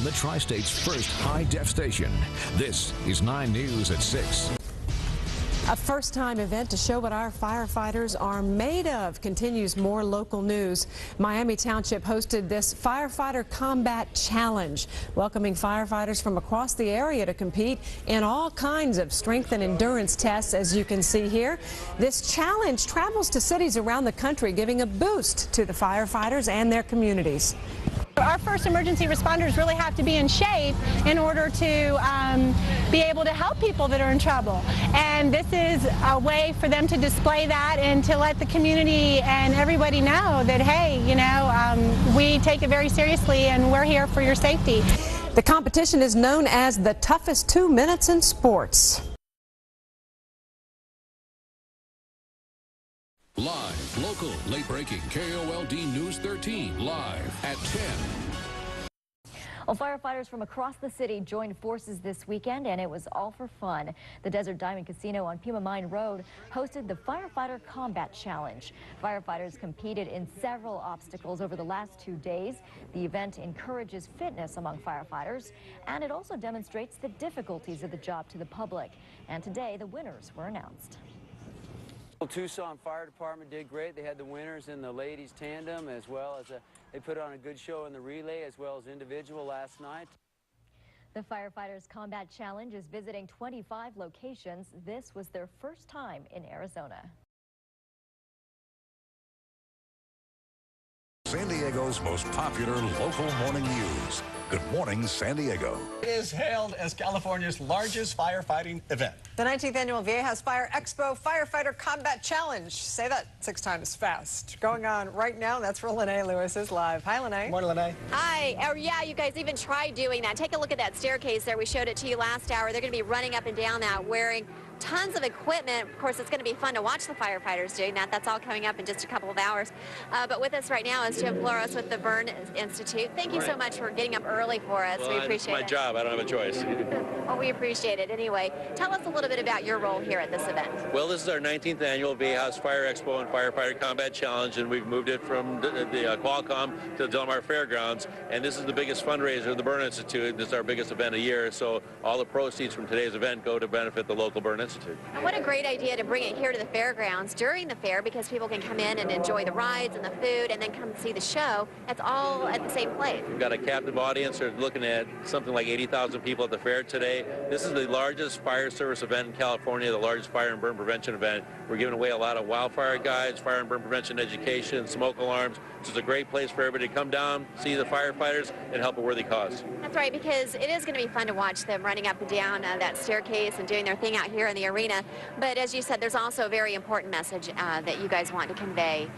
on the Tri-State's first high-def station. This is 9 News at 6. A first-time event to show what our firefighters are made of continues. More local news. Miami Township hosted this Firefighter Combat Challenge, welcoming firefighters from across the area to compete in all kinds of strength and endurance tests, as you can see here. This challenge travels to cities around the country, giving a boost to the firefighters and their communities. Our first emergency responders really have to be in shape in order to be able to help people that are in trouble. And this is a way for them to display that and to let the community and everybody know that, hey, you know, we take it very seriously and we're here for your safety. The competition is known as the toughest 2 minutes in sports. Live, local, late-breaking, KOLD News 13, live at 10. Well, firefighters from across the city joined forces this weekend, and it was all for fun. The Desert Diamond Casino on Pima Mine Road hosted the Firefighter Combat Challenge. Firefighters competed in several obstacles over the last 2 days. The event encourages fitness among firefighters, and it also demonstrates the difficulties of the job to the public. And today, the winners were announced. Tucson Fire Department did great. They had the winners in the ladies tandem, as well as they put on a good show in the relay as well as individual last night. The Firefighters Combat Challenge is visiting 25 locations. This was their first time in Arizona. San Diego's most popular local morning news. Good morning, San Diego. It is hailed as California's largest firefighting event. The 19th annual Viejas Fire Expo Firefighter Combat Challenge. Say that 6 times fast. Going on right now. That's where Lene Lewis is live. Hi, Lene. Morning, Lene. Hi. Oh, yeah, you guys even tried doing that. Take a look at that staircase there. We showed it to you last hour. They're going to be running up and down that, wearing tons of equipment. Of course, it's going to be fun to watch the firefighters doing that. That's all coming up in just a couple of hours. But with us right now is Jim Floros with the Burn Institute. Thank you so much for getting up early for us. Well, we appreciate it. It's my job. I don't have a choice. Well, we appreciate it. Anyway, tell us a little bit about your role here at this event. Well, this is our 19th annual Viejas Fire Expo and Firefighter Combat Challenge, and we've moved it from the Qualcomm to the Del Mar Fairgrounds. And this is the biggest fundraiser of the Burn Institute. This is our biggest event a year, so all the proceeds from today's event go to benefit the local Burn Institute. And what a great idea to bring it here to the fairgrounds during the fair, because people can come in and enjoy the rides and the food and then come see the show. That's all at the same place. We've got a captive audience. We're looking at something like 80,000 people at the fair today. This is the largest fire service event in California, the largest fire and burn prevention event. We're giving away a lot of wildfire guides, fire and burn prevention education, smoke alarms. This is a great place for everybody to come down, see the firefighters, and help a worthy cause. That's right, because it is going to be fun to watch them running up and down that staircase and doing their thing out here in the arena. But as you said, there's also a very important message that you guys want to convey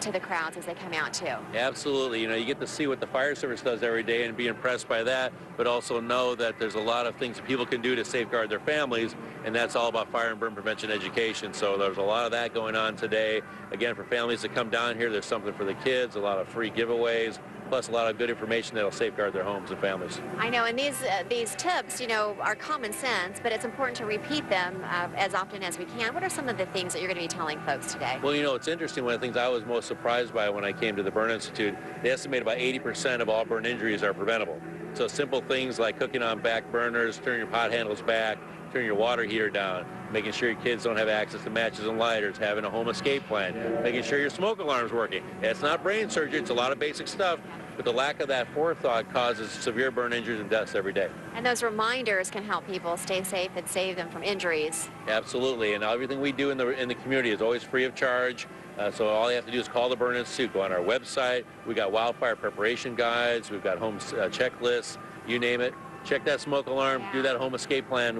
to the crowds as they come out too. Absolutely. You know, you get to see what the fire service does every day and be impressed by that, but also know that there's a lot of things that people can do to safeguard their families, and that's all about fire and burn prevention education. So there's a lot of that going on today. Again, for families that come down here, there's something for the kids, a lot of free giveaways, plus a lot of good information that'll safeguard their homes and families. I know, and these tips, you know, are common sense, but it's important to repeat them as often as we can. What are some of the things that you're going to be telling folks today? Well, you know, it's interesting. One of the things I was most surprised by when I came to the Burn Institute, they estimate about 80% of all burn injuries are preventable. So simple things like cooking on back burners, turning your pot handles back, turning your water heater down, making sure your kids don't have access to matches and lighters, having a home escape plan, making sure your smoke alarm's working. It's not brain surgery, it's a lot of basic stuff, but the lack of that forethought causes severe burn injuries and deaths every day. And those reminders can help people stay safe and save them from injuries. Absolutely, and everything we do in the community is always free of charge. So all you have to do is call the Burn Institute, go on our website. We got wildfire preparation guides, we've got home checklists, you name it. Check that smoke alarm, do that home escape plan.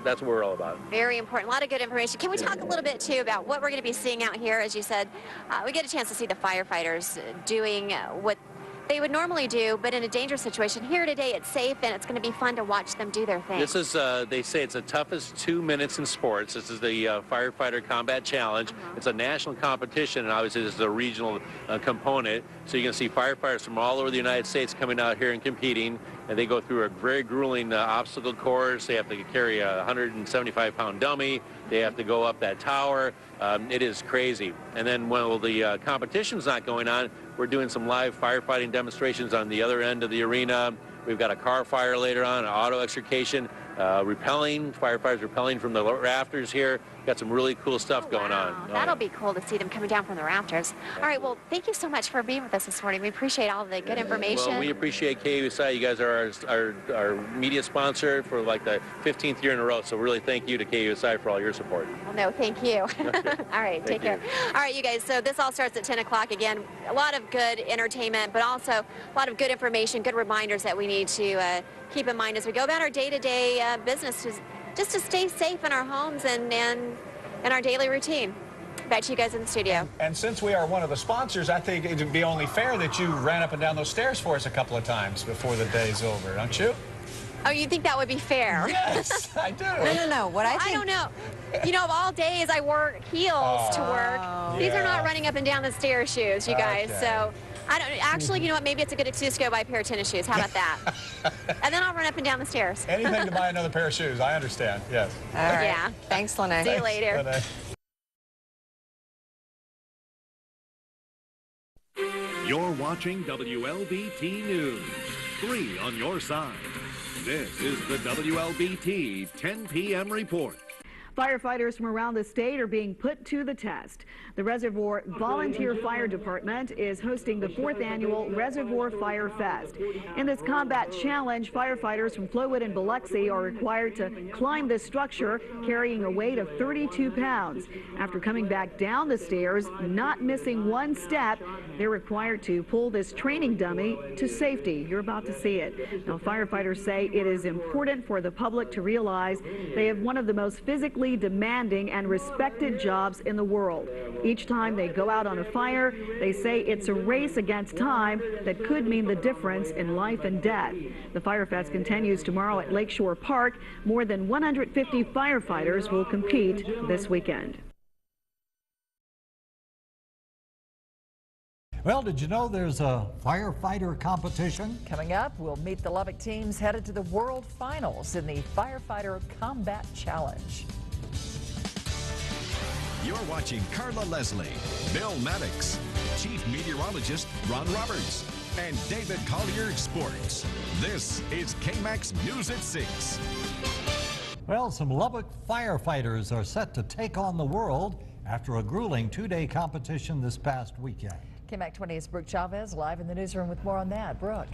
That's what we're all about. Very important. A lot of good information. Can we talk a little bit, too, about what we're going to be seeing out here? As you said, we get a chance to see the firefighters doing what they would normally do, but in a dangerous situation. Here today, it's safe, and it's going to be fun to watch them do their thing. This is, they say it's the toughest 2 minutes in sports. This is the Firefighter Combat Challenge. It's a national competition, and obviously this is a regional component. So you're going to see firefighters from all over the United States coming out here and competing, and they go through a very grueling obstacle course. They have to carry a 175-pound dummy. They have to go up that tower. It is crazy. And then when the competition's not going on, we're doing some live firefighting demonstrations on the other end of the arena. We've got a car fire later on, an auto extrication, rappelling, firefighters rappelling from the rafters here. Got some really cool stuff going on. That'll be cool to see them coming down from the rafters. All right, well, thank you so much for being with us this morning. We appreciate all the good information. Well, we appreciate KUSI. You guys are our media sponsor for like the 15th year in a row, so really thank you to KUSI for all your support. Well, no, thank you. All right, take care. All right, you guys, so this all starts at 10 o'clock. Again, a lot of good entertainment, but also a lot of good information, good reminders that we need to keep in mind as we go about our day-to-day business, just to stay safe in our homes and our daily routine. Back to you guys in the studio. And since we are one of the sponsors, I think it would be only fair that you ran up and down those stairs for us a couple of times before the day's over, don't you? Oh, you think that would be fair? Yes, I do. No. What I think... I don't know. You know, of all days I wore heels to work. These are not running up and down the stairs shoes, you guys. Okay. So I don't actually, you know what, maybe it's a good excuse to go buy a pair of tennis shoes. How about that? And then I'll run up and down the stairs. Anything to buy another pair of shoes. I understand. Yes. All right. Yeah. Thanks, Lene. See you later. Lene. You're watching WLBT News. 3 on your side. This is the WLBT 10 p.m. report. Firefighters from around the state are being put to the test. The Reservoir Volunteer Fire Department is hosting the 4th annual Reservoir Fire Fest. In this combat challenge, firefighters from Flowood and Biloxi are required to climb this structure carrying a weight of 32 pounds. After coming back down the stairs, not missing one step, they're required to pull this training dummy to safety. You're about to see it. Now, firefighters say it is important for the public to realize they have one of the most physically demanding and respected jobs in the world. Each time they go out on a fire, they say it's a race against time that could mean the difference in life and death. The Fire Fest continues tomorrow at Lakeshore Park. More than 150 firefighters will compete this weekend. Well, did you know there's a firefighter competition? Coming up, we'll meet the Lubbock teams headed to the World Finals in the Firefighter Combat Challenge. You're watching Carla Leslie, Bill Maddox, Chief Meteorologist Ron Roberts, and David Collier Sports. This is KMAX News at 6. Well, some Lubbock firefighters are set to take on the world after a grueling 2-day competition this past weekend. KMAX 20's Brooke Chavez live in the newsroom with more on that. Brooke.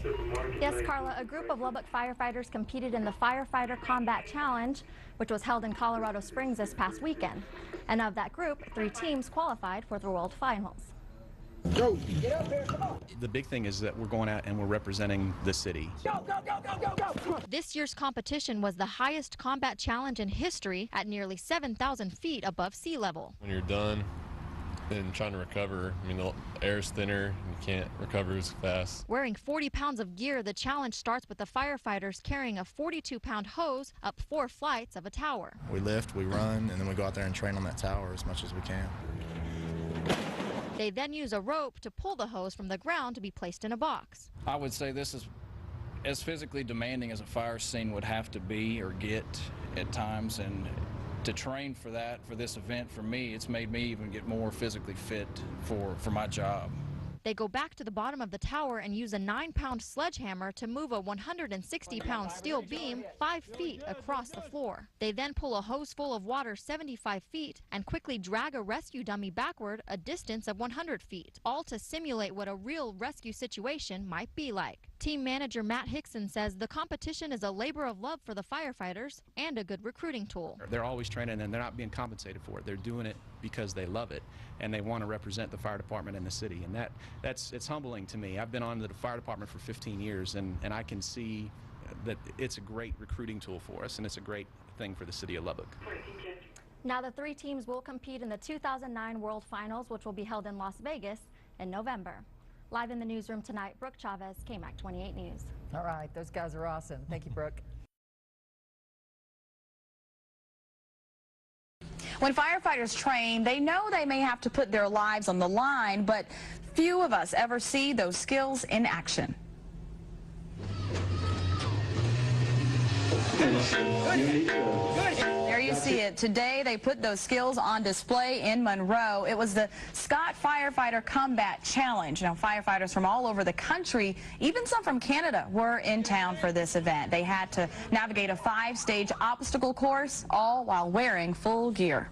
Yes, Carla, a group of Lubbock firefighters competed in the Firefighter Combat Challenge, which was held in Colorado Springs this past weekend. And of that group, 3 teams qualified for the World Finals. Go! Get up there, come on! The big thing is that we're going out and we're representing the city. Go, go, go, go, go, go! This year's competition was the highest combat challenge in history at nearly 7,000 feet above sea level. When you're done and trying to recover, I mean, the air's thinner, you can't recover as fast. Wearing 40 pounds of gear, the challenge starts with the firefighters carrying a 42-pound hose up 4 flights of a tower. We lift, we run, and then we go out there and train on that tower as much as we can. They then use a rope to pull the hose from the ground to be placed in a box. I would say this is as physically demanding as a fire scene would have to be or get at times, and to train for that, for this event, for me, it's made me even get more physically fit for my job. They go back to the bottom of the tower and use a 9-pound sledgehammer to move a 160-pound steel beam 5 feet across the floor. They then pull a hose full of water 75 feet and quickly drag a rescue dummy backward a distance of 100 feet, all to simulate what a real rescue situation might be like. Team manager Matt Hickson says the competition is a labor of love for the firefighters and a good recruiting tool. They're always training and they're not being compensated for it. They're doing it because they love it and they want to represent the fire department and the city, and it's humbling to me. I've been on the fire department for 15 years and I can see that it's a great recruiting tool for us and it's a great thing for the city of Lubbock. Now the 3 teams will compete in the 2009 World Finals, which will be held in Las Vegas in November. Live in the newsroom tonight, Brooke Chavez, KMAX 28 News. All right, those guys are awesome. Thank you, Brooke. When firefighters train, they know they may have to put their lives on the line, but few of us ever see those skills in action. There you see it. Today, they put those skills on display in Monroe. It was the Scott Firefighter Combat Challenge. Now, firefighters from all over the country, even some from Canada, were in town for this event. They had to navigate a 5-stage obstacle course, all while wearing full gear.